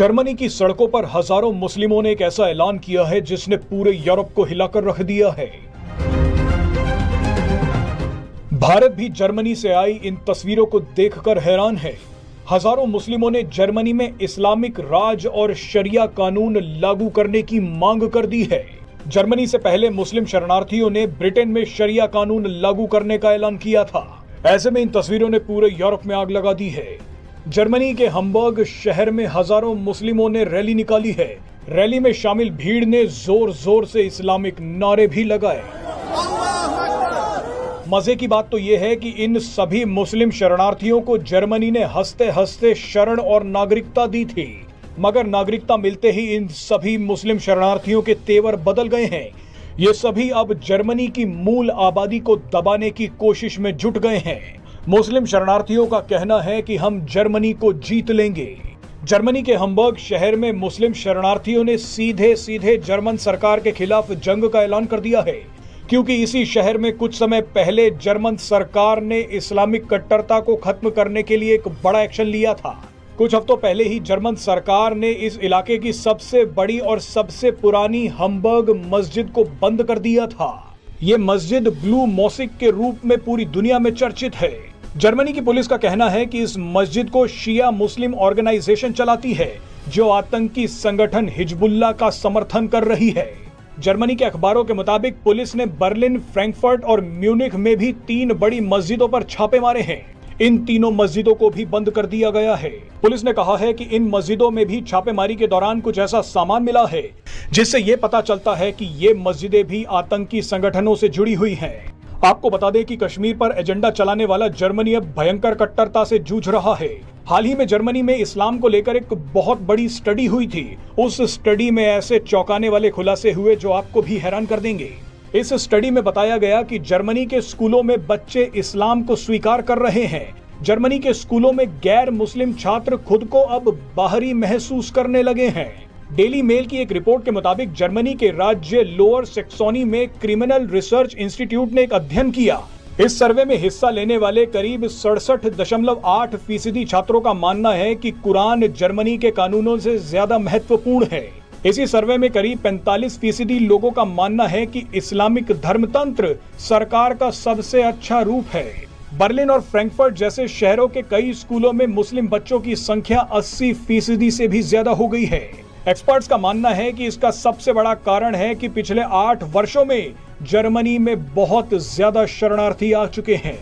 Germany की सड़कों पर हजारों मुस्लिमों ने एक ऐसा ऐलान किया है जिसने पूरे यूरोप को हिलाकर रख दिया है। भारत भी जर्मनी से आई इन तस्वीरों को देखकर हैरान है। हजारों मुस्लिमों ने जर्मनी में इस्लामिक राज और शरिया कानून लागू करने की मांग कर दी है। जर्मनी से पहले मुस्लिम शरणार्थियों ने ब्रिटेन में शरिया कानून लागू करने का ऐलान किया था। ऐसे में इन तस्वीरों ने पूरे यूरोप में आग लगा दी है। जर्मनी के हम्बर्ग शहर में हजारों मुस्लिमों ने रैली निकाली है। रैली में शामिल भीड़ ने जोर जोर से इस्लामिक नारे भी लगाए। मजे की बात तो यह है कि इन सभी मुस्लिम शरणार्थियों को जर्मनी ने हंसते हंसते शरण और नागरिकता दी थी, मगर नागरिकता मिलते ही इन सभी मुस्लिम शरणार्थियों के तेवर बदल गए हैं। ये सभी अब जर्मनी की मूल आबादी को दबाने की कोशिश में जुट गए हैं। मुस्लिम शरणार्थियों का कहना है कि हम जर्मनी को जीत लेंगे। जर्मनी के हम्बर्ग शहर में मुस्लिम शरणार्थियों ने सीधे सीधे जर्मन सरकार के खिलाफ जंग का ऐलान कर दिया है, क्योंकि इसी शहर में कुछ समय पहले जर्मन सरकार ने इस्लामिक कट्टरता को खत्म करने के लिए एक बड़ा एक्शन लिया था। कुछ हफ्तों पहले ही जर्मन सरकार ने इस इलाके की सबसे बड़ी और सबसे पुरानी हम्बर्ग मस्जिद को बंद कर दिया था। ये मस्जिद ब्लू मॉस्क के रूप में पूरी दुनिया में चर्चित है। जर्मनी की पुलिस का कहना है कि इस मस्जिद को शिया मुस्लिम ऑर्गेनाइजेशन चलाती है, जो आतंकी संगठन हिजबुल्लाह का समर्थन कर रही है। जर्मनी के अखबारों के मुताबिक पुलिस ने बर्लिन, फ्रैंकफर्ट और म्यूनिख में भी 3 बड़ी मस्जिदों पर छापे मारे हैं। इन तीनों मस्जिदों को भी बंद कर दिया गया है। पुलिस ने कहा है कि इन मस्जिदों में भी छापेमारी के दौरान कुछ ऐसा सामान मिला है जिससे ये पता चलता है कि ये मस्जिदें भी आतंकी संगठनों से जुड़ी हुई हैं। आपको बता दें कि कश्मीर पर एजेंडा चलाने वाला जर्मनी अब भयंकर कट्टरता से जूझ रहा है। हाल ही में जर्मनी में इस्लाम को लेकर एक बहुत बड़ी स्टडी हुई थी। उस स्टडी में ऐसे चौंकाने वाले खुलासे हुए जो आपको भी हैरान कर देंगे। इस स्टडी में बताया गया कि जर्मनी के स्कूलों में बच्चे इस्लाम को स्वीकार कर रहे हैं। जर्मनी के स्कूलों में गैर मुस्लिम छात्र खुद को अब बाहरी महसूस करने लगे हैं। डेली मेल की एक रिपोर्ट के मुताबिक जर्मनी के राज्य लोअर सैक्सोनी में क्रिमिनल रिसर्च इंस्टीट्यूट ने एक अध्ययन किया। इस सर्वे में हिस्सा लेने वाले करीब 67.8% छात्रों का मानना है कि कुरान जर्मनी के कानूनों से ज्यादा महत्वपूर्ण है। इसी सर्वे में करीब 45% लोगों का मानना है कि इस्लामिक धर्मतंत्र सरकार का सबसे अच्छा रूप है। बर्लिन और फ्रैंकफर्ट जैसे शहरों के कई स्कूलों में मुस्लिम बच्चों की संख्या 80% से भी ज्यादा हो गई है। एक्सपर्ट्स का मानना है कि इसका सबसे बड़ा कारण है कि पिछले 8 वर्षों में जर्मनी में बहुत ज्यादा शरणार्थी आ चुके हैं।